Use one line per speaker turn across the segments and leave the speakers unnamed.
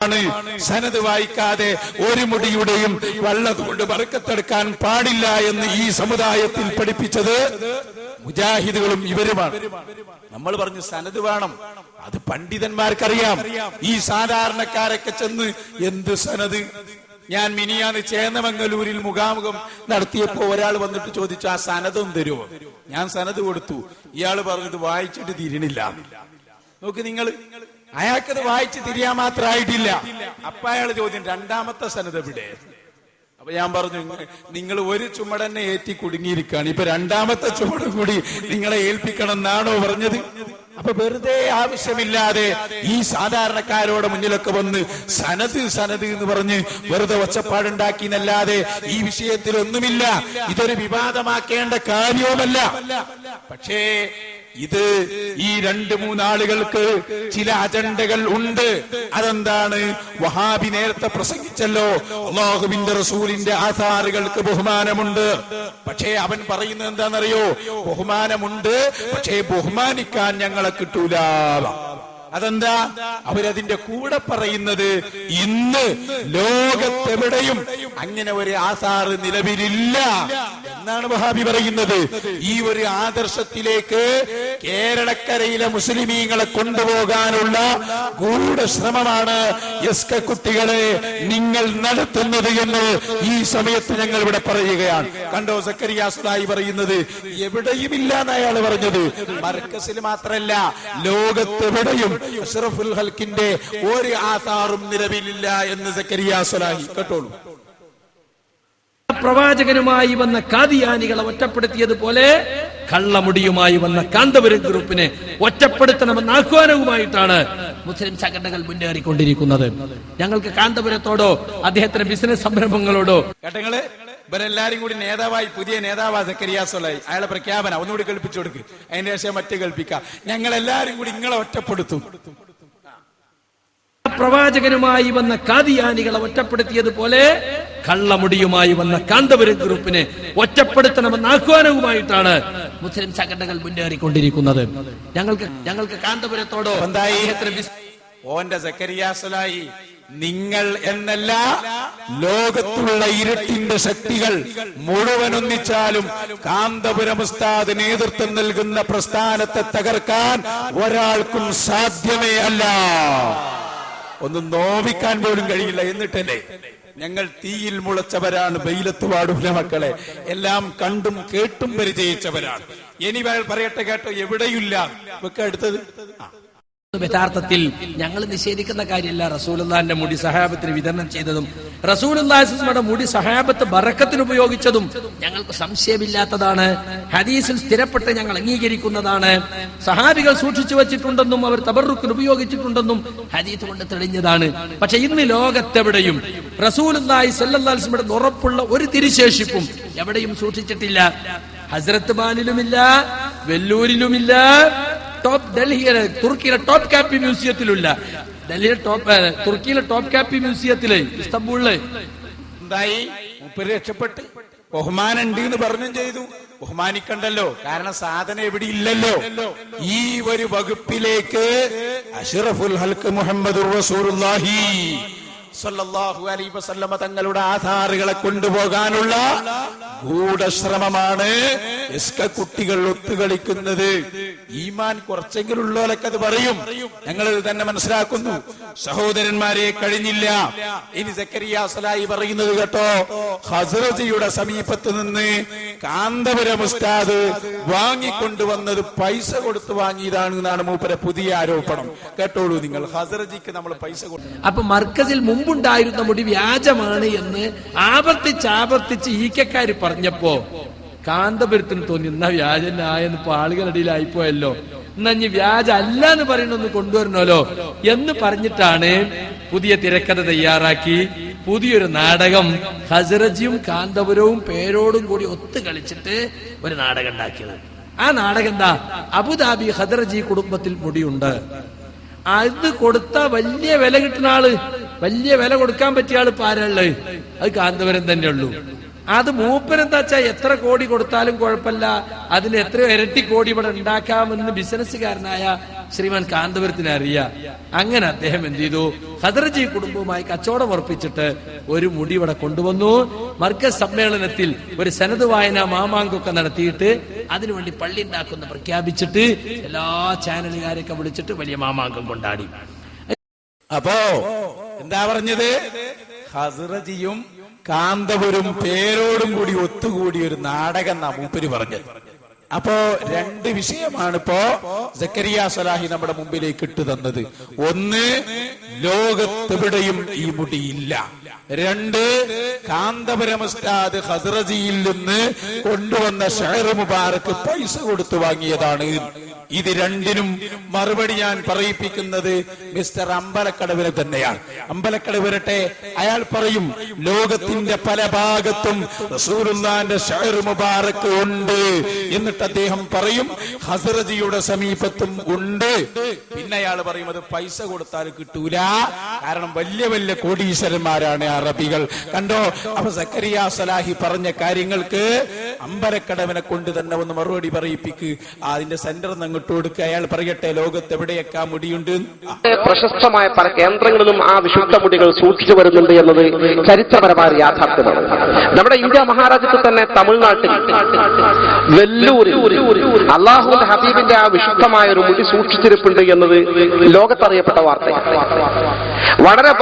സനത് വായിക്കാതെ ഒരു മുടിയുടെയും വെള്ളം കൊണ്ട് ബർക്കത്തെടുക്കാൻ പാടില്ല എന്ന് ഈ സമുദായത്തിൽ പഠിപ്പിച്ചത് മുജാഹിദുകളും ഇവരുമാണ്. നമ്മൾ പറഞ്ഞു സനത് വേണം, അത് പണ്ഡിതന്മാർക്കറിയാം. ഈ സാധാരണക്കാരൊക്കെ ചെന്ന് എന്ത് സനത്? ഞാൻ മിനിയാന്ന് ചേന്നമംഗലൂരിൽ മുഖാമുഖം നടത്തിയപ്പോ ഒരാൾ വന്നിട്ട് ചോദിച്ചു, ആ സനതും തരുമോ? ഞാൻ സനത് കൊടുത്തു. ഇയാള് പറഞ്ഞത് വായിച്ചിട്ട് തിരിയണില്ല. നോക്ക് നിങ്ങൾ, അയാൾക്കത് വായിച്ച് തിരിയാൻ മാത്രമായിട്ടില്ല. അപ്പൊ അയാൾ ചോദ്യം, രണ്ടാമത്തെ സനത് എവിടെ? അപ്പൊ ഞാൻ പറഞ്ഞു, നിങ്ങൾ ഒരു ചുമടന്നെ ഏറ്റി കുടുങ്ങിയിരിക്കുകയാണ്, ഇപ്പൊ രണ്ടാമത്തെ ചുമട് കൂടി നിങ്ങളെ ഏൽപ്പിക്കണം എന്നാണോ പറഞ്ഞത്? അപ്പൊ വെറുതെ ആവശ്യമില്ലാതെ ഈ സാധാരണക്കാരോടെ മുന്നിലൊക്കെ വന്ന് സനത് സനത് എന്ന് പറഞ്ഞ് വെറുതെ ഒച്ചപ്പാടുണ്ടാക്കിയെന്നല്ലാതെ ഈ വിഷയത്തിൽ ഒന്നുമില്ല. ഇതൊരു വിവാദമാക്കേണ്ട കാര്യവുമല്ല. പക്ഷേ ഇത് ഈ 2-3 ആളുകൾക്ക് ചില അജണ്ടകൾ ഉണ്ട്. അതെന്താണ്? വഹാബി നേരത്തെ പ്രസംഗിച്ചല്ലോ, അല്ലാഹുവിന്റെ റസൂലിന്റെ ആധാറുകൾക്ക് ബഹുമാനമുണ്ട്. പക്ഷേ അവൻ പറയുന്നത് എന്താണെന്നറിയോ? ബഹുമാനമുണ്ട്, പക്ഷേ ബഹുമാനിക്കാൻ ഞങ്ങളെ കിട്ടൂല. അതെന്താ? അവരതിന്റെ കൂടെ പറയുന്നത് ഇന്ന് ലോകത്തെവിടെയും അങ്ങനെ ഒരു ആസാറ് നിലവിലില്ല എന്നാണ് വഹാബി പറയുന്നത്. ഈ ഒരു ആദർശത്തിലേക്ക് കേരളക്കരയിലെ മുസ്ലിമീങ്ങളെ കൊണ്ടുപോകാനുള്ള ഗൂഢശ്രമമാണ് എസ്ക കുട്ടികളെ നിങ്ങൾ നടത്തുന്നത് എന്ന് ഈ സമയത്ത് ഞങ്ങൾ ഇവിടെ പറയുകയാണ്. കണ്ടോ, സക്കരിയ സുലായി പറയുന്നത് എവിടെയുമില്ല എന്ന് അയാൾ പറഞ്ഞത്. മർക്കസിൽ മാത്രമല്ല, ലോകത്തെവിടെയും അഷ്റഫുൽ ഹൽക്കിന്റെ ഒരു ആധാറും നിലവിലില്ല എന്ന് സക്കരിയ സുലാഹി. കേട്ടോളൂ.
പ്രവാചകനുമായി വന്ന കാദിയാനികളെ ഒറ്റപ്പെടുത്തിയതുപോലെ കള്ളമുടിയുമായി വന്ന കാന്തപുരം ഗ്രൂപ്പിനെ ഒറ്റപ്പെടുത്തണമെന്ന ആഹ്വാനവുമായിട്ടാണ് മുസ്ലിം സംഘടനകൾ മുന്നേറിക്കൊണ്ടിരിക്കുന്നത്. ഞങ്ങൾക്ക് കാന്തപുരത്തോടോ അദ്ദേഹത്തിന്റെ ബിസിനസ് സംരംഭങ്ങളോടോ
കേട്ടങ്ങള് ഇവരെല്ലാരും കൂടി നേതാവായി, പുതിയ നേതാവാ സക്കരിയ സുലാഹി. അയാളെ പ്രഖ്യാപനം ഒന്നുകൂടി കേൾപ്പിച്ചു കൊടുക്ക്, അതിന്റെ ശേഷം മറ്റേ കേൾപ്പിക്കാം. ഞങ്ങൾ എല്ലാരും കൂടി നിങ്ങളെ ഒറ്റപ്പെടുത്തും.
പ്രവാചകനുമായി വന്ന കാദിയാനികളെ ഒറ്റപ്പെടുത്തിയതുപോലെ കള്ളമുടിയുമായി വന്ന കാന്തപുരം ഗ്രൂപ്പിനെ ഒറ്റപ്പെടുത്തണമെന്ന ആഹ്വാനവുമായിട്ടാണ് മുസ്ലിം സംഘടനകൾ മുന്നേറിക്കൊണ്ടിരിക്കുന്നത്. ഞങ്ങൾക്ക് കാന്തപുരത്തോടോ
ഓന്റെ സക്കരിയ സുലാഹി, നിങ്ങൾ എന്നല്ല, ലോകത്തുള്ള ഇരുട്ടിന്റെ ശക്തികൾ മുഴുവൻ ഒന്നിച്ചാലും കാന്തപുരം ഉസ്താദ് നേതൃത്വം നൽകുന്ന പ്രസ്ഥാനത്തെ തകർക്കാൻ ഒരാൾക്കും സാധ്യമേ അല്ല. ഒന്നും നോവിക്കാൻ പോലും കഴിയില്ല. എന്നിട്ടല്ലേ ഞങ്ങൾ തീയിൽ മുളച്ചവരാണ്, വെയിലത്ത് പാടൂല മക്കളെ. എല്ലാം കണ്ടും കേട്ടും പരിചയിച്ചവരാണ്. ഇനി പറയട്ടെ, കേട്ടോ, എവിടെയില്ല ഇവക്ക് അടുത്തത്.
യഥാർത്ഥത്തിൽ ഞങ്ങൾ നിഷേധിക്കുന്ന കാര്യമല്ല റസൂലുള്ളാഹിന്റെ മുടി സഹാബത്തിന് വിതരണം ചെയ്തതും റസൂലുള്ളാഹിയുടെ മുടി സഹാബത്ത് ബറക്കത്തിന് ഉപയോഗിച്ചതും ഞങ്ങൾക്ക് സംശയമില്ലാത്തതാണ്. ഹദീസിൽ സ്ഥിരപ്പെട്ട് ഞങ്ങൾ അംഗീകരിക്കുന്നതാണ്. സഹാബികൾ സൂക്ഷിച്ചു വെച്ചിട്ടുണ്ടെന്നും അവർ തബറുക്കിന് ഉപയോഗിച്ചിട്ടുണ്ടെന്നും ഹദീസ് കൊണ്ട് തെളിഞ്ഞതാണ്. പക്ഷെ ഇന്ന് ലോകത്തെവിടെയും റസൂലുള്ളാഹി സ്വല്ലല്ലാഹു അലൈഹി വസല്ലം ഉറപ്പുള്ള ഒരു തിരുശേഷിപ്പും എവിടെയും സൂക്ഷിച്ചിട്ടില്ല. ഹസ്രത്ത് ബാനിലുമില്ല, വെല്ലൂരിലുമില്ല, ഡൽഹിയിലെ തുർക്കിയിലെ ടോപ്പ് കാപ്പി മ്യൂസിയത്തിലുള്ള, തുർക്കിയിലെ ടോപ്പ് കാപ്പി മ്യൂസിയത്തിലെ ഇസ്തംബൂളിലെ
എന്തായി? മൂപ്പര് രക്ഷപ്പെട്ട് ബഹുമാനം ഉണ്ട് എന്ന് പറഞ്ഞും ചെയ്തു. ബഹുമാനിക്കണ്ടല്ലോ, കാരണം സാധനം എവിടെ ഇല്ലല്ലോ. ഈ ഒരു വകുപ്പിലേക്ക് അഷ്റഫുൽ ഹൽക്ക് മുഹമ്മദുർ റസൂലുള്ളാഹി സ്വല്ലല്ലാഹു അലൈഹി വസല്ലമ തങ്ങളുടെ ആധാറുകളെ കൊണ്ടുപോകാനുള്ള ഗൂഢശ്രമമാണ് എസ്ക കുട്ടികൾ ഒത്തുകളിക്കുന്നത്. ഈമാൻ കുറച്ചെങ്കിലും ഉള്ളവരൊക്കെ അത് പറയും. ഞങ്ങൾ തന്നെ മനസ്സിലാക്കുന്നു. സഹോദരന്മാരെ, കഴിഞ്ഞില്ല. ഇനി സക്കരിയ സുലാഹി പറയുന്നത് കേട്ടോ, ഹസ്രജിയുടെ സമീപത്ത് നിന്ന് കാന്തപുരം ഉസ്താദ് വാങ്ങിക്കൊണ്ടുവന്നത് പൈസ കൊടുത്ത് വാങ്ങിയതാണ് എന്നാണ് മൂപ്പരെ പുതിയ ആരോപണം. കേട്ടോളൂ നിങ്ങൾ, ഹസ്രജിക്ക് നമ്മൾ പൈസ കൊടുത്തു.
അപ്പൊ മർക്കസിൽ മുമ്പുണ്ടായിരുന്ന മുടി വ്യാജമാണ് എന്ന് ആവർത്തിച്ച് ഈക്കക്കാര് പറഞ്ഞപ്പോ കാന്തപുരത്തിന് തോന്നി, എന്നാ വ്യാജനായെന്ന് ഇപ്പൊ ആളുകളുടെ ഇടയിലായിപ്പോയല്ലോ, എന്നാ ഇനി വ്യാജ അല്ല എന്ന് പറയണൊന്ന് കൊണ്ടുവരണല്ലോ എന്ന് പറഞ്ഞിട്ടാണ് പുതിയ തിരക്കഥ തയ്യാറാക്കി പുതിയൊരു നാടകം ഹസ്രജിയും കാന്തപുരവും പേരോടും കൂടി ഒത്തു കളിച്ചിട്ട് ഒരു നാടകം ഉണ്ടാക്കിയത്. ആ നാടകം എന്താ? അബുദാബി ഹസ്രജി കുടുംബത്തിൽ മുടിയുണ്ട്, അത് കൊടുത്ത വലിയ വില കിട്ടുന്ന ആള്, വലിയ വില കൊടുക്കാൻ പറ്റിയ ആള് പാരുള്ളത്, അത് കാന്തപുരം തന്നെ ഉള്ളൂ. അത് മൂപ്പരെന്താ വെച്ചാൽ എത്ര കോടി കൊടുത്താലും കുഴപ്പമില്ല, അതിന് എത്രയോ ഇരട്ടി കോടി ഇവിടെ ഉണ്ടാക്കാമെന്ന് ബിസിനസ്സുകാരനായ ശ്രീമാൻ കാന്തപുരത്തിന് അറിയാം. അങ്ങനെ അദ്ദേഹം എന്ത് ചെയ്തു, ഖദർജി കുടുംബവുമായി കച്ചവടം ഉറപ്പിച്ചിട്ട് ഒരു മുടി ഇവിടെ കൊണ്ടുവന്നു. മർക്കസ് സമ്മേളനത്തിൽ ഒരു സനദ് വായന മാമാങ്കൊക്കെ നടത്തിയിട്ട് അതിനുവേണ്ടി പള്ളി ഉണ്ടാക്കുന്ന പ്രഖ്യാപിച്ചിട്ട് എല്ലാ ചാനലുകാരെയൊക്കെ വിളിച്ചിട്ട് വലിയ മാമാങ്കം കൊണ്ടാടി.
അപ്പോ എന്താ പറഞ്ഞത്? ഖദർജിയും കാന്തപുരം പേരോടും കൂടി ഒത്തുകൂടി ഒരു നാടകം നാ മൂപ്പര് പറഞ്ഞത്. അപ്പോ രണ്ട് വിഷയമാണ് ഇപ്പോ സക്കരിയ സലാഹി നമ്മുടെ മുമ്പിലേക്ക് ഇട്ടു തന്നത്. ഒന്ന്, ലോകത്തെവിടെയും ഈ മുടിയില്ല. രണ്ട്, കാന്തപുരം ഉസ്താദ് ഖദർജിയിൽ നിന്ന് കൊണ്ടുവന്ന ഷഹർ മുബാറക്ക് പൈസ കൊടുത്തു വാങ്ങിയതാണ്. ഇത് രണ്ടിനും മറുപടി ഞാൻ പറയിപ്പിക്കുന്നത് മിസ്റ്റർ അമ്പലക്കടവിനെ തന്നെയാണ്. അമ്പലക്കടവ് വരട്ടെ, അയാൾ പറയും ലോകത്തിന്റെ പല ഭാഗത്തും റസൂലുള്ളാഹിന്റെ ഷഹർ മുബാറക്ക് ഉണ്ട്. എന്നിട്ട് അദ്ദേഹം പറയും ഖദർജിയുടെ സമീപത്തും ഉണ്ട്. പിന്നെ അയാൾ പറയും അത് പൈസ കൊടുത്താൽ കിട്ടൂല, കാരണം വലിയ വലിയ കോടീശ്വരന്മാരാണ് അറബികൾ. കണ്ടോ? അപ്പൊ സക്കരിയ സലാഹി പറഞ്ഞ കാര്യങ്ങൾക്ക് അമ്പലക്കടവിനെ കൊണ്ട് തന്നെ ഒന്ന് മറുപടി പറയിപ്പിക്ക്. അതിന്റെ സെന്റർ അങ്ങോട്ട് കൊടുക്കുക. അയാൾ പറയട്ടെ ലോകത്ത് എവിടെയൊക്കെ മുടിയുണ്ട്.
പ്രശസ്തമായ പല കേന്ദ്രങ്ങളിലും ആ വിശുദ്ധ മുടികൾ സൂക്ഷിച്ചു വരുന്നുണ്ട് എന്നത് ചരിത്രപരമായ യാഥാർത്ഥ്യമാണ്. നമ്മുടെ ഇന്ത്യ മഹാരാജ്യത്ത് തന്നെ തമിഴ്നാട്ടിൽ വെല്ലൂരിൽ അള്ളാഹുവിന്റെ ഹബീബിന്റെ ആ വിശുദ്ധമായ ഒരു മുടി സൂക്ഷിച്ചിരിപ്പുണ്ട് എന്നത് ലോകത്തറിയപ്പെട്ട വാർത്തയാണ്. വളരെ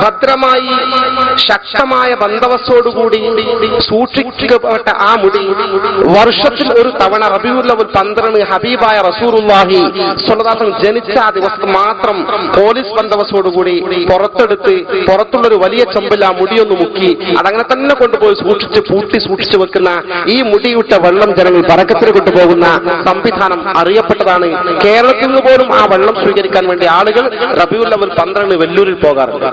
ഭദ്രമായി ശക്തമായ ബന്ദവസ്തോടുകൂടി സൂക്ഷിക്കപ്പെട്ട ആ മുടി വർഷത്തിൽ ഒരു തവണ റബീഉൽ അവ്വൽ 12 ഹബീബായ റസൂലുള്ളാഹി സ്വല്ലല്ലാഹു അലൈഹി വസല്ലം ജനിച്ച ആ ദിവസം മാത്രം പോലീസ് ബന്ദവസ്തോടുകൂടി പുറത്തെടുത്ത് പുറത്തുള്ളൊരു വലിയ ചെമ്പിൽ ആ മുടിയൊന്ന് മുക്കി അതങ്ങനെ തന്നെ കൊണ്ടുപോയി സൂക്ഷിച്ചു വെക്കുന്ന ഈ മുടിയിട്ട വെള്ളം ജനങ്ങൾ ബറക്കത്തിന് കൊണ്ടുപോകുന്ന സംവിധാനം അറിയപ്പെട്ടതാണ്. കേരളത്തിൽ നിന്ന് പോലും ആ വെള്ളം സ്വീകരിക്കാൻ വേണ്ടി ആളുകൾ റബീഉൽ അവ്വൽ 12 വെല്ലൂരിൽ പോകാറുണ്ട്.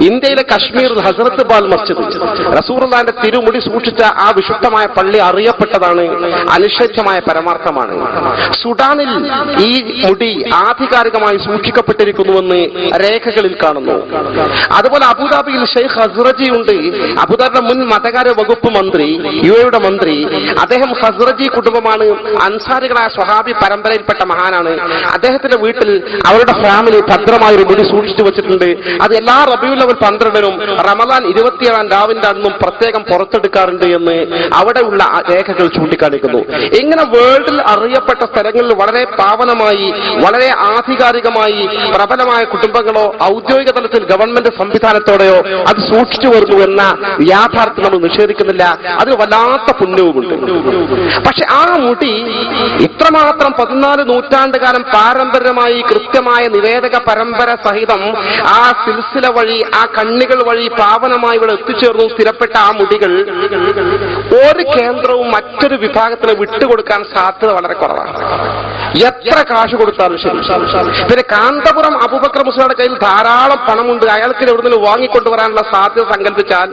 ഇന്ത്യയിലെ കശ്മീർ ഹസ്രത്ത് ബാൽ മസ്ജിദ് റസൂലുള്ളാഹിന്റെ തിരുമുടി സൂക്ഷിച്ച ആ വിശുദ്ധമായ പള്ളി അറിയപ്പെട്ടതാണ്. അനിഷേധ്യമായ പരമാർത്ഥമാണ്. സുഡാനിൽ ഈ മുടി ആധികാരികമായി സൂക്ഷിക്കപ്പെട്ടിരിക്കുന്നുവെന്ന് രേഖകളിൽ കാണുന്നു. അതുപോലെ അബുദാബിയിൽ ഷെയ്ഖ് ഖസ്റജി ഉണ്ട്. അബുദാബിയുടെ മുൻ മതകാര്യ വകുപ്പ് മന്ത്രി, യുഎയുടെ മന്ത്രി. അദ്ദേഹം ഖസ്റജി കുടുംബമാണ്. അൻസാരികളായ സ്വഹാബി പരമ്പരയിൽപ്പെട്ട മഹാനാണ്. അദ്ദേഹത്തിന്റെ വീട്ടിൽ അവരുടെ ഫാമിലി ഭദ്രമായ ഒരു മുടി സൂക്ഷിച്ചു വെച്ചിട്ടുണ്ട്. അത് എല്ലാ റബീഉൽ അവ്വൽ 12-നും റമദാൻ 27-ാം രാവിന്റെ അന്നും പ്രത്യേകം പുറത്തെടുക്കാറുണ്ട് എന്ന് അവിടെയുള്ള രേഖകൾ ചൂണ്ടിക്കാണിക്കുന്നു. ഇങ്ങനെ വേൾഡിൽ അറിയപ്പെട്ട സ്ഥലങ്ങളിൽ വളരെ പാവനമായി വളരെ ആധികാരികമായി പ്രബലമായ കുടുംബങ്ങളോ ഔദ്യോഗിക തലത്തിൽ ഗവൺമെന്റ് സംവിധാനത്തോടെയോ അത് സൂക്ഷിച്ചു വരുന്നു എന്ന യാഥാർത്ഥ്യം നമ്മൾ നിഷേധിക്കുന്നില്ല. അത് വല്ലാത്ത പുണ്യവുമുണ്ട്. പക്ഷെ ആ മുടി ഇത്രമാത്രം 14 നൂറ്റാണ്ടുകാലം പാരമ്പര്യമായി കൃത്യമായ നിവേദക പരമ്പര സഹിതം ആ സിൽസില വഴി ആ കണ്ണികൾ വഴി പാവനമായി ഇവിടെ എത്തിച്ചേർന്നു സ്ഥിരപ്പെട്ട ആ മുടികൾ ഒരു കേന്ദ്രവും മറ്റൊരു വിഭാഗത്തിന് വിട്ടുകൊടുക്കാൻ സാധ്യത വളരെ കുറവാണ്. എത്ര കാശ് കൊടുത്താലും ശരി. പിന്നെ കാന്തപുരം അബൂബക്കർ മുസ്ലിയുടെ കയ്യിൽ ധാരാളം പണമുണ്ട്, അയാൾക്ക് എവിടുന്ന് വാങ്ങിക്കൊണ്ടുവരാനുള്ള സാധ്യത സങ്കല്പിച്ചാൽ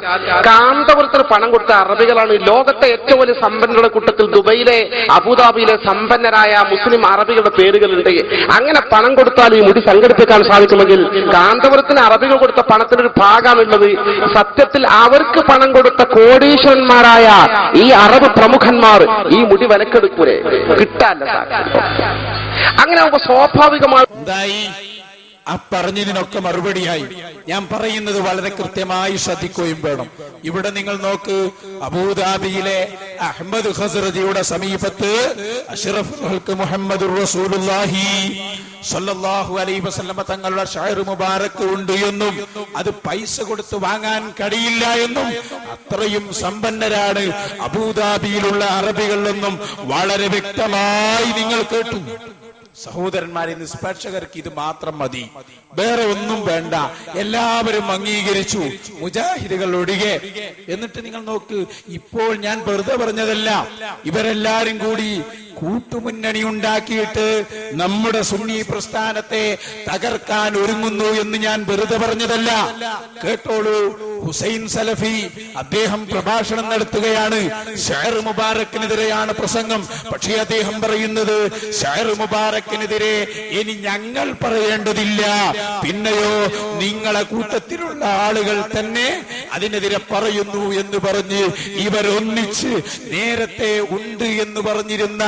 കാന്തപുരത്തിന് പണം കൊടുത്ത അറബികളാണ്. ലോകത്തെ ഏറ്റവും വലിയ സമ്പന്നരുടെ കൂട്ടത്തിൽ ദുബൈയിലെ അബുദാബിയിലെ സമ്പന്നരായ മുസ്ലിം അറബികളുടെ പേരുകളുണ്ട്. അങ്ങനെ പണം കൊടുത്താൽ ഈ മുടി സംഘടിപ്പിക്കാൻ സാധിക്കുമെങ്കിൽ കാന്തപുരത്തിന് അറബികൾ കൊടുത്ത പണത്തിനൊരു ഭാഗമാണുള്ളത്. സത്യത്തിൽ അവർക്ക് പണം കൊടുത്ത കോടീശ്വരന്മാരായ ഈ അറബ് പ്രമുഖന്മാർ ഈ മുടി വിലക്കെടുക്കൂലേ? കിട്ടാല്ല. അങ്ങനെ സ്വാഭാവികമായി
എന്തായി? ആ പറഞ്ഞതിനൊക്കെ മറുപടിയായി ഞാൻ പറയുന്നത് വളരെ കൃത്യമായി ശ്രദ്ധിക്കുകയും വേണം. ഇവിടെ നിങ്ങൾ നോക്ക്, അബൂദാബിയിലെ അഹ്മദ് ഖസ്റജിയുടെ സമീപത്ത് അഷ്റഫുൽ ഖൽഖ് മുഹമ്മദുർ റസൂലുള്ളാഹി സ്വല്ലല്ലാഹു അലൈഹി വസല്ലം തങ്ങളുടെ ഷഹർ മുബാറക്ക് ഉണ്ട് എന്നും അത് പൈസ കൊടുത്ത് വാങ്ങാൻ കഴിയില്ല എന്നും അത്രയും സമ്പന്നരാണ് അബൂദാബിയിലുള്ള അറബികൾ എന്നും വളരെ വ്യക്തമായി നിങ്ങൾ കേട്ടു. സഹോദരന്മാരെ, നിഷ്പക്ഷകർക്ക് ഇത് മാത്രം മതി, വേറെ ഒന്നും വേണ്ട. എല്ലാവരും അംഗീകരിച്ചു, മുജാഹിദുകൾ ഒഴികെ. എന്നിട്ട് നിങ്ങൾ നോക്ക്, ഇപ്പോൾ ഞാൻ വെറുതെ പറഞ്ഞതല്ല, ഇവരെല്ലാരും കൂടി കൂട്ടുമുന്നണി ഉണ്ടാക്കിയിട്ട് നമ്മുടെ സുന്നി പ്രസ്ഥാനത്തെ തകർക്കാൻ ഒരുങ്ങുന്നു എന്ന് ഞാൻ വെറുതെ പറഞ്ഞതല്ല. കേട്ടോളൂ, ഹുസൈൻ സലഫി അദ്ദേഹം പ്രഭാഷണം നടത്തുകയാണ്. ഷഹർ മുബാറക്കിനെതിരെയാണ് പ്രസംഗം. പക്ഷേ അദ്ദേഹം പറയുന്നത് ഷഹർ മുബാറക്കിനെതിരെ ഇനി ഞങ്ങൾ പറയേണ്ടതില്ല, പിന്നെയോ നിങ്ങളെ കൂട്ടത്തിലുള്ള ആളുകൾ തന്നെ അതിനെതിരെ പറയുന്നു എന്ന് പറഞ്ഞ് ഇവരൊന്നിച്ച് നേരത്തെ ഉണ്ട് എന്ന് പറഞ്ഞിരുന്ന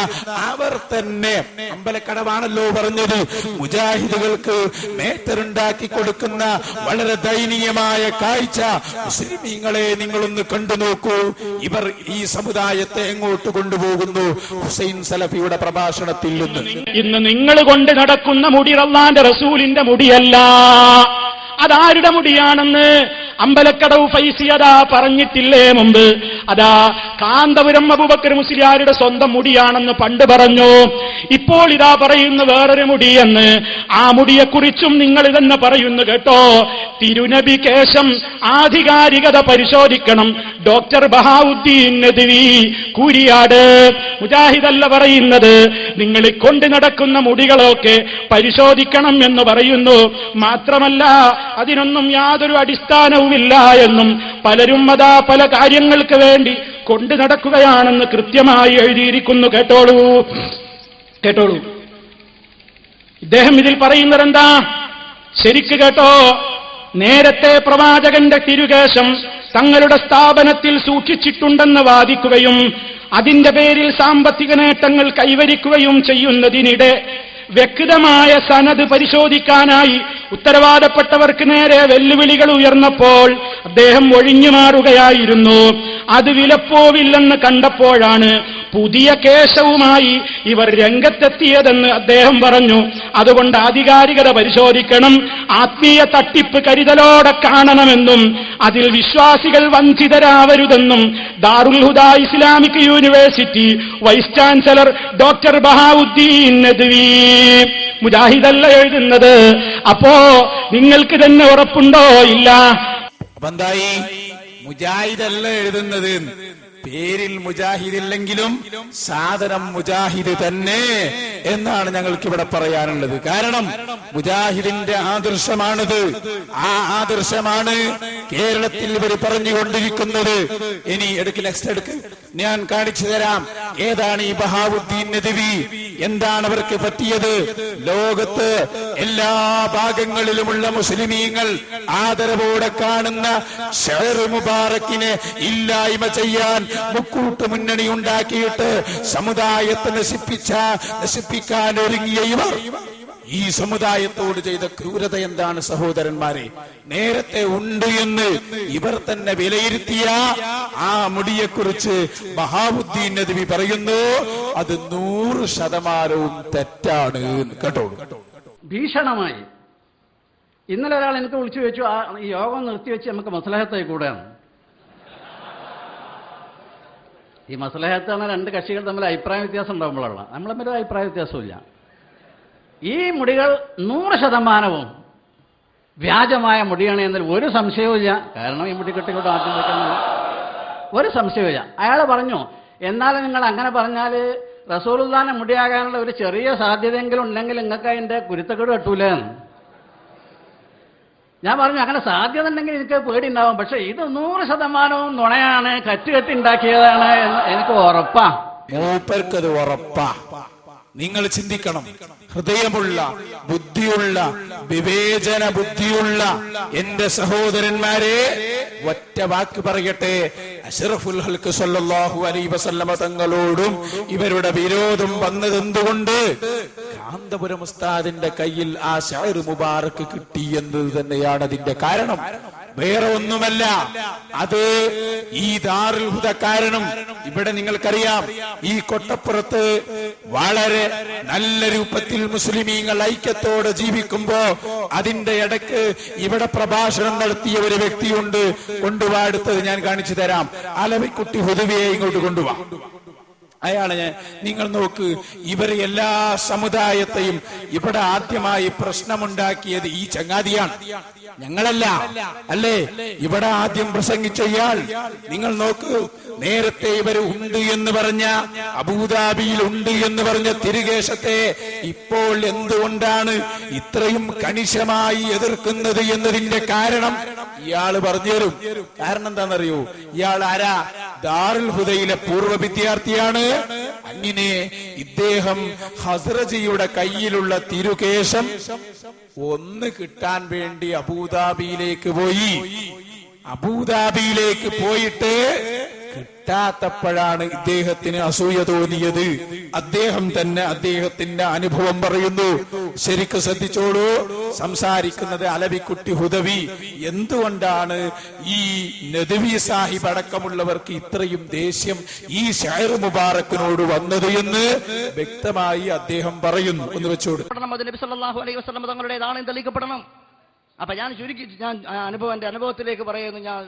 അവർ തന്നെ അമ്പലക്കടവാണല്ലോ പറഞ്ഞത്, മുജാഹിദുകൾക്ക് മേറ്ററുണ്ടാക്കി കൊടുക്കുന്ന വളരെ ദയനീയമായ കാഴ്ച മുസ്ലിമീങ്ങളെ നിങ്ങളൊന്ന് കണ്ടു നോക്കൂ. ഇവർ ഈ സമുദായത്തെ എങ്ങോട്ട് കൊണ്ടുപോകുന്നു? ഹുസൈൻ സലഫിയുടെ പ്രഭാഷണത്തിൽ നിന്ന്
ഇന്ന് നിങ്ങൾ കൊണ്ട് നടക്കുന്ന മുടി അല്ലാഹുവിന്റെ റസൂലിന്റെ മുടിയല്ല. അതാരുടെ മുടിയാണെന്ന് അമ്പലക്കടവ് ഫൈസി അതാ പറഞ്ഞിട്ടില്ലേ മുമ്പ്? അതാ കാന്തപുരം അബൂബക്കർ മുസ്ലിയാരുടെ സ്വന്തം മുടിയാണെന്ന് പണ്ട് പറഞ്ഞു. ഇപ്പോൾ ഇതാ പറയുന്നു വേറൊരു മുടിയെന്ന്. ആ മുടിയെക്കുറിച്ചും നിങ്ങൾ ഇതെന്ന് പറയുന്നു കേട്ടോ. തിരുനബി കേശം ആധികാരികത പരിശോധിക്കണം. ഡോക്ടർ ബഹാവുദ്ദീൻ നദ്വി കൂരിയാട് മുജാഹിദല്ല പറയുന്നത്. നിങ്ങൾ കൊണ്ട് നടക്കുന്ന മുടികളൊക്കെ പരിശോധിക്കണം എന്ന് പറയുന്നു. മാത്രമല്ല അതിനൊന്നും യാതൊരു അടിസ്ഥാനവുമില്ല എന്നും പലരും അതാ പല കാര്യങ്ങൾക്ക് വേണ്ടി കൊണ്ടു നടക്കുകയാണെന്ന് കൃത്യമായി എഴുതിയിരിക്കുന്നു. കേട്ടോളൂ. ഇദ്ദേഹം ഇതിൽ പറയുന്നത് എന്താ? ശരിക്ക് കേട്ടോ. നേരത്തെ പ്രവാചകന്റെ തിരുകേശം തങ്ങളുടെ സ്ഥാപനത്തിൽ സൂക്ഷിച്ചിട്ടുണ്ടെന്ന് വാദിക്കുകയും അതിന്റെ പേരിൽ സാമ്പത്തിക നേട്ടങ്ങൾ കൈവരിക്കുകയും ചെയ്യുന്നതിനിടെ വ്യക്തമായ സനത് പരിശോധിക്കാനായി ഉത്തരവാദപ്പെട്ടവർക്ക് നേരെ വെല്ലുവിളികൾ ഉയർന്നപ്പോൾ അദ്ദേഹം ഒഴിഞ്ഞു മാറുകയായിരുന്നു. അത് വിലപ്പോവില്ലെന്ന് കണ്ടപ്പോഴാണ് പുതിയ കേശവുമായി ഇവർ രംഗത്തെത്തിയതെന്ന് അദ്ദേഹം പറഞ്ഞു. അതുകൊണ്ട് ആധികാരികത പരിശോധിക്കണം, ആത്മീയ തട്ടിപ്പ് കരുതലോടെ കാണണമെന്നും അതിൽ വിശ്വാസികൾ വഞ്ചിതരാവരുതെന്നും Darul Huda Islamic university vice chancellor doctor Bahauddeen Nadvi മുജാഹിദല്ല എഴുതുന്നത്. അപ്പോ നിങ്ങൾക്ക് തന്നെ ഉറപ്പുണ്ടോ? ഇല്ല.
എന്തായി? മുജാഹിദല്ല എഴുതുന്നത്. പേരിൽ മുജാഹിദില്ലെങ്കിലും സാധനം മുജാഹിദ് തന്നെ എന്നാണ് ഞങ്ങൾക്ക് ഇവിടെ പറയാനുള്ളത്. കാരണം മുജാഹിദിന്റെ ആദർശമാണിത്. ആ ആദർശമാണ് കേരളത്തിൽ ഇവർ പറഞ്ഞുകൊണ്ടിരിക്കുന്നത്. ഇനി നെക്സ്റ്റ് ഞാൻ കാണിച്ചു തരാം. ഏതാണ് ഈ ബഹാവുദ്ദീൻ നദ്വി? എന്താണ് അവർക്ക് പറ്റിയത്? ലോകത്ത് എല്ലാ ഭാഗങ്ങളിലുമുള്ള മുസ്ലിമീങ്ങൾ ആദരവോടെ കാണുന്ന ഷഹർ മുബാറക്കിനെ ഇല്ലായ്മ ചെയ്യാൻ മുക്കൂട്ട് മുന്നണി ഉണ്ടാക്കിയിട്ട് സമുദായത്തെ നശിപ്പിക്കാൻ ഒരുങ്ങിയ ഇവർ ഈ സമുദായത്തോട് ചെയ്ത ക്രൂരത എന്താണ് സഹോദരന്മാരെ? നേരത്തെ ഉണ്ട് എന്ന് ഇവർ തന്നെ വിലയിരുത്തിയ ആ മുടിയെക്കുറിച്ച് ബഹാവുദ്ദീൻ നദ്വി പറയുന്നു, അത് 100% തെറ്റാണ്. കേട്ടോ,
ഭീഷണമായി. ഇന്നലെ ഒരാൾ എനിക്ക് വിളിച്ചു ചോദിച്ചു, ഈ യോഗം നിർത്തിവെച്ച് നമുക്ക് മസ്ലഹത്തായി കൂടെയാണ്. ഈ മസ്ലഹത്താണ് രണ്ട് കക്ഷികൾ തമ്മിൽ അഭിപ്രായ വ്യത്യാസം ഉണ്ടാകുമ്പോഴുള്ള, നമ്മൾ തമ്മിൽ അഭിപ്രായ വ്യത്യാസമില്ല. ഈ മുടികൾ 100% വ്യാജമായ മുടിയാണ് എന്നതിൽ ഒരു സംശയവുമില്ല. കാരണം ഈ മുടി കെട്ടിക്കൊണ്ട് ആദ്യം വെക്കുന്നത് ഒരു സംശയവുമില്ല. അയാൾ പറഞ്ഞു, എന്നാലും നിങ്ങൾ അങ്ങനെ പറഞ്ഞാൽ റസൂലുള്ളാഹിന്റെ മുടിയാകാനുള്ള ഒരു ചെറിയ സാധ്യതയെങ്കിലും ഉണ്ടെങ്കിൽ നിങ്ങൾക്ക് അതിന്റെ കുരുത്തക്കേട് കെട്ടൂലേ എന്ന്. ഞാൻ പറഞ്ഞു, അങ്ങനെ സാധ്യത ഉണ്ടെങ്കിൽ എനിക്ക് പേടി ഉണ്ടാവും, പക്ഷെ ഇത് 100% നുണയാണ്, കെട്ടി ഉണ്ടാക്കിയതാണ് എന്ന് എനിക്ക് ഉറപ്പാ.
മൂപ്പർക്കത് ഉറപ്പാ. നിങ്ങൾ ചിന്തിക്കണം. ഹൃദയമുള്ള, ബുദ്ധിയുള്ള, വിവേചന ബുദ്ധിയുള്ള എന്റെ സഹോദരന്മാരെ, ഒറ്റ വാക്ക് പറയട്ടെ. അഷ്റഫുൽ ഖൽഖ് സ്വല്ലല്ലാഹു അലൈഹി വസല്ലമ തങ്ങളോടും ഇവരുടെ വിരോധം വന്നത് എന്തുകൊണ്ട്? കാന്തപുരം ഉസ്താദിന്റെ കയ്യിൽ ആ ഷഅർ മുബാറക്ക് കിട്ടി എന്നത് തന്നെയാണ് അതിന്റെ കാരണം. വേറെ ഒന്നുമല്ല. അത് ഈ ദാറുൽ ഹുദ കാരണം. ഇവിടെ നിങ്ങൾക്കറിയാം, ഈ കൊട്ടപ്പുറത്ത് വളരെ നല്ല രൂപത്തിൽ മുസ്ലിമീങ്ങൾ ഐക്യത്തോടെ ജീവിക്കുമ്പോ അതിന്റെ ഇടയ്ക്ക് ഇവിടെ പ്രഭാഷണം നടത്തിയ ഒരു വ്യക്തിയുണ്ട്. കൊണ്ടുപോവാ, അടുത്തത് ഞാൻ കാണിച്ചു തരാം. അലവിക്കുട്ടി ഹുദവിയെ ഇങ്ങോട്ട് കൊണ്ടുപോവാ. അയാളെ നിങ്ങൾ നോക്ക്. ഇവർ എല്ലാ സമുദായത്തെയും ഇവിടെ ആദ്യമായി പ്രശ്നമുണ്ടാക്കിയത് ഈ ചങ്ങാതിയാണ്, ഞങ്ങളല്ല. അല്ലേ? ഇവിടെ ആദ്യം പ്രസംഗിച്ച ഇയാൾ. നിങ്ങൾ നോക്ക്. നേരത്തെ ഇവർ ഉണ്ട് എന്ന് പറഞ്ഞ, അബൂദാബിയിൽ ഉണ്ട് എന്ന് പറഞ്ഞ തിരുകേശത്തെ ഇപ്പോൾ എന്തുകൊണ്ടാണ് ഇത്രയും കണിശമായി എതിർക്കുന്നത് എന്നതിന്റെ കാരണം ഇയാൾ പറഞ്ഞുതരും. കാരണം എന്താണെന്നറിയോ? ഇയാൾ ആരാ? ദാറുൽ ഹുദയിലെ പൂർവ്വ വിദ്യാർത്ഥിയാണ്. അങ്ങനെ ഇദ്ദേഹം ഹസ്രജിയുടെ കയ്യിലുള്ള തിരുകേശം ഒന്ന് കിട്ടാൻ വേണ്ടി അബൂദാബിയിലേക്ക് പോയി. അബൂദാബിയിലേക്ക് പോയിട്ട് കിട്ടാത്തപ്പോഴാണ് ഇദ്ദേഹത്തിന് അസൂയ തോന്നിയത്. അദ്ദേഹം തന്നെ അദ്ദേഹത്തിന്റെ അനുഭവം പറയുന്നു. ശരിക്കും ശ്രദ്ധിച്ചോളൂ. സംസാരിക്കുന്നത് അലവിക്കുട്ടി ഹുദവി. എന്തുകൊണ്ടാണ് ഈ നദ്വി സാഹിബ് അടക്കമുള്ളവർക്ക് ഇത്രയും ദേഷ്യം ഈ ഷാഇർ മുബാറക്കിനോട് വന്നത് എന്ന് വ്യക്തമായി അദ്ദേഹം പറയുന്നു. ഒന്ന് വെച്ചോട്.
അത് നബി സല്ലല്ലാഹു അലൈഹി വസല്ലം തങ്ങളുടേതാണ് തെളിയിക്കപ്പെടണം. അപ്പൊ ഞാൻ ചുരുക്കി ഞാൻ എന്റെ അനുഭവത്തിലേക്ക് പറയുന്നു. ഞാൻ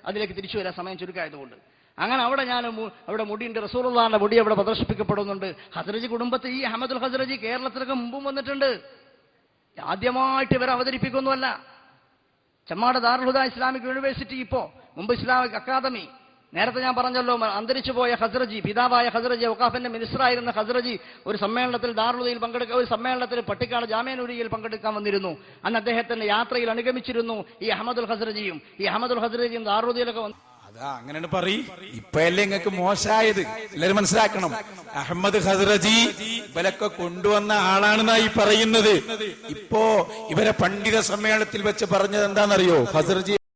അതിലേക്ക് തിരിച്ചു വരാൻ സമയം ചുരുക്കായതുകൊണ്ട് അങ്ങനെ അവിടെ മുടിയുണ്ട്. റസൂലുള്ളാഹിന്റെ മുടി അവിടെ പ്രദർശിപ്പിക്കപ്പെടുന്നുണ്ട്. ഹസ്രജി കുടുംബത്തിൽ ഈ അഹമ്മദുൽ ഹസ്രജി കേരളത്തിലൊക്കെ മുമ്പും വന്നിട്ടുണ്ട്. ആദ്യമായിട്ട് ഇവർ അവതരിപ്പിക്കൊന്നുമല്ല. ചെമ്മാട് ദാറുൽ ഹുദ ഇസ്ലാമിക് യൂണിവേഴ്സിറ്റി, മുമ്പ് ഇസ്ലാമിക് അക്കാദമി, നേരത്തെ ഞാൻ പറഞ്ഞല്ലോ അന്തരിച്ചു പോയ ഹസ്രജി, പിതാവായ ഹസ്രജി, വഖാഫിന്റെ മിനിസ്റ്ററായിരുന്ന ഹസ്രജി ഒരു സമ്മേളനത്തിൽ ദാറുൽ പങ്കെടുക്കാൻ, ഒരു സമ്മേളനത്തിൽ പട്ടിക്കാട് ജാമിഅ പങ്കെടുക്കാൻ വന്നിരുന്നു. അന്ന് അദ്ദേഹത്തിന്റെ യാത്രയിൽ അനുഗമിച്ചിരുന്നു ഈ അഹമ്മദുൽ ഹസ്രജിയും. ഈ അഹമ്മദുൽ ഹസ്രജിയും ദാറുദ്ദീലൊക്കെ വന്നു.
അതാ അങ്ങനെയാണ് പറയും. ഇപ്പല്ലേ നിങ്ങൾക്ക് മോശമായത് എല്ലാരും മനസ്സിലാക്കണം. അഹമ്മദ് ഹസ്രജി ഇവരൊക്കെ കൊണ്ടുവന്ന ആളാണെന്നായി പറയുന്നത്. ഇപ്പോ ഇവരെ പണ്ഡിത സമ്മേളനത്തിൽ വെച്ച് പറഞ്ഞത് എന്താണെന്നറിയോ? ഹസ്രജി